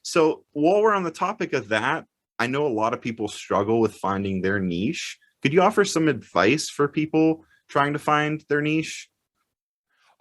So while we're on the topic of that, I know a lot of people struggle with finding their niche. Could you offer some advice for people trying to find their niche?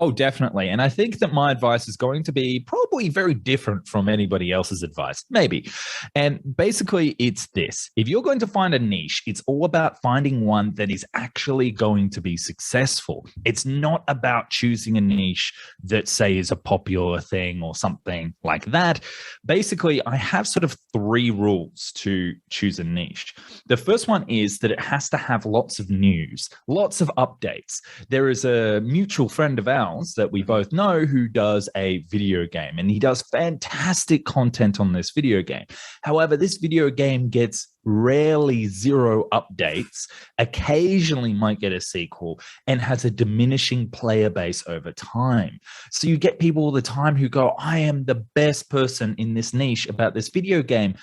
Oh, definitely. And I think that my advice is going to be probably very different from anybody else's advice, maybe. And basically, it's this. If you're going to find a niche, it's all about finding one that is actually going to be successful. It's not about choosing a niche that, say, is a popular thing or something like that. Basically, I have sort of three rules to choose a niche. The first one is that it has to have lots of news, lots of updates. There is a mutual friend of ours that we both know who does a video game, and he does fantastic content on this video game. However, this video game gets rarely zero updates, occasionally might get a sequel, and has a diminishing player base over time. So you get people all the time who go, I am the best person in this niche about this video game,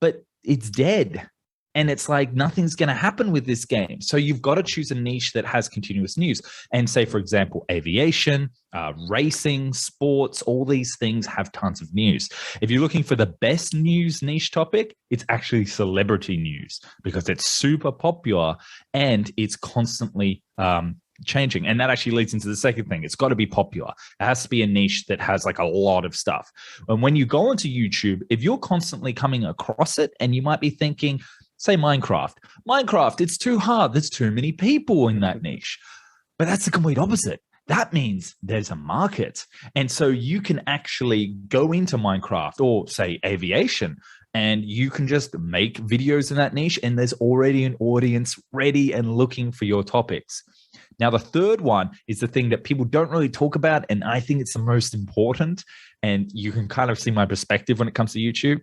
but it's dead. And it's like nothing's going to happen with this game. So you've got to choose a niche that has continuous news. And say, for example, aviation, racing, sports, all these things have tons of news. If you're looking for the best news niche topic, it's actually celebrity news because it's super popular and it's constantly changing. And that actually leads into the second thing. It's got to be popular. It has to be a niche that has like a lot of stuff. And when you go onto YouTube, if you're constantly coming across it and you might be thinking, say Minecraft, it's too hard. There's too many people in that niche. But that's the complete opposite. That means there's a market. And so you can actually go into Minecraft or say aviation, and you can just make videos in that niche, and there's already an audience ready and looking for your topics. Now, the third one is the thing that people don't really talk about, and I think it's the most important, and you can kind of see my perspective when it comes to YouTube.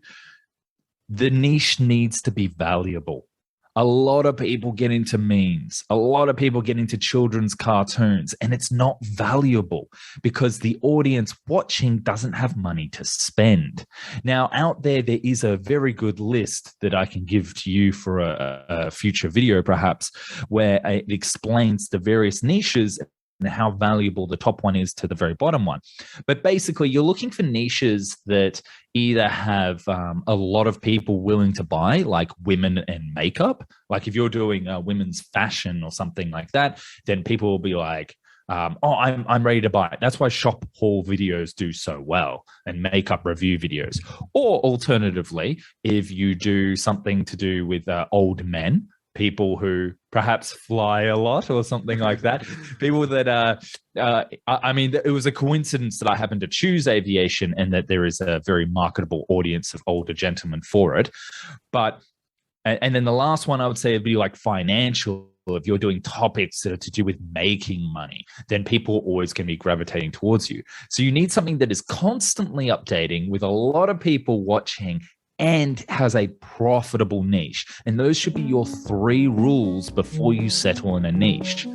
The niche needs to be valuable. A lot of people get into memes. A lot of people get into children's cartoons, and it's not valuable because the audience watching doesn't have money to spend. Now, out there is a very good list that I can give to you for a future video, perhaps, where it explains the various niches and how valuable the top one is to the very bottom one. But basically, you're looking for niches that either have a lot of people willing to buy, like women and makeup. Like if you're doing women's fashion or something like that, then people will be like, I'm ready to buy it. That's why shop haul videos do so well and makeup review videos. Or alternatively, if you do something to do with old men, people who perhaps fly a lot or something like that. People that, I mean, it was a coincidence that I happened to choose aviation and that there is a very marketable audience of older gentlemen for it. But, and then the last one I would say would be like financial. If you're doing topics that are to do with making money, then people always can be gravitating towards you. So you need something that is constantly updating with a lot of people watching and has a profitable niche. And those should be your three rules before you settle in a niche.